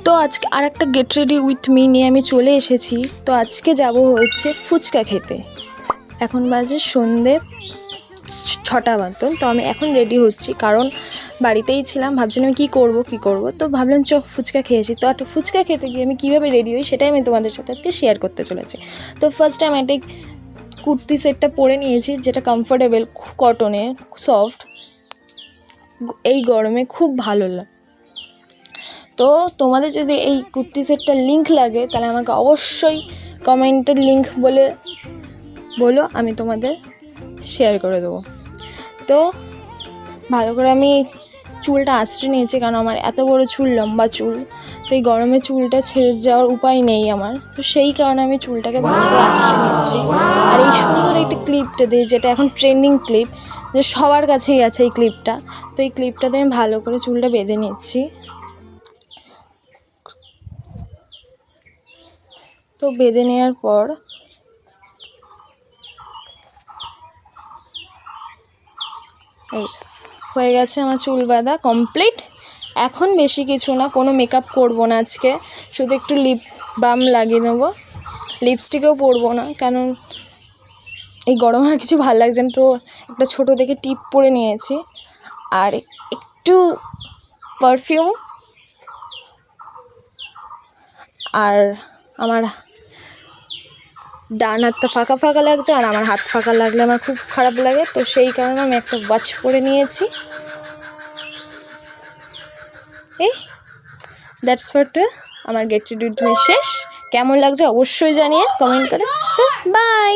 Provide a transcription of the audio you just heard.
তো আজকে আর একটা গেট রেডি উইথ মি নিয়ে আমি চলে এসেছি। তো আজকে যাব হচ্ছে ফুচকা খেতে। এখন বাজে সন্ধে 6টা মতন। তো আমি এখন রেডি হচ্ছি, কারণ বাড়িতেই ছিলাম, ভাবছিলাম কী করব। তো ভাবলাম ফুচকা খেয়েছি। তো একটা ফুচকা খেতে গিয়ে আমি কীভাবে রেডি হই সেটাই আমি তোমাদের সাথে আজকে শেয়ার করতে চলেছি। তো ফার্স্ট টাইম একটা কুর্তি সেটটা পরে নিয়েছি, যেটা কমফোর্টেবল, কটনে, সফট, এই গরমে খুব ভালো লাগে। তো তোমাদের যদি এই কুর্তি সেটটার লিঙ্ক লাগে তাহলে আমাকে অবশ্যই কমেন্টের লিঙ্ক বলো, আমি তোমাদের শেয়ার করে দেবো। তো ভালো করে আমি চুলটা আঁচড়ে নিয়েছি, কারণ আমার এত বড় চুল, লম্বা চুল। তো এই গরমে চুলটা ছেড়ে যাওয়ার উপায় নেই আমার, তো সেই কারণে আমি চুলটাকে ভালো করে আঁচড়ে নিচ্ছি। আর এই সুন্দর একটা ক্লিপটা দিয়ে, যেটা এখন ট্রেন্ডিং ক্লিপ, যে সবার কাছেই আছে এই ক্লিপটা, তো এই ক্লিপটাতে আমি ভালো করে চুলটা বেঁধে নিচ্ছি। তো বেঁধে নেওয়ার পর এই হয়ে গেছে আমার চুল বাঁধা কমপ্লিট। এখন বেশি কিছু না, কোনো মেকআপ করবো না আজকে, শুধু একটু লিপ বাম লাগিয়ে নেবো, লিপস্টিকও পরবো না, কারণ এই গরমে আর কিছু ভালো লাগছে না। তো একটা ছোটো দেখে টিপ পরে নিয়েছি, আর একটু পারফিউম, আর আমার ডান হাতটা ফাঁকা ফাঁকা লাগছে, আর আমার হাত ফাঁকা লাগলে আমার খুব খারাপ লাগে। তো সেই কারণে আমি একটা ওয়াচ পরে নিয়েছি। এই দ্যাটস হোয়াট আমার গেট রেডি উইথ মি শেষ। কেমন লাগছে অবশ্যই জানিয়ে কমেন্ট করে। তো বাই।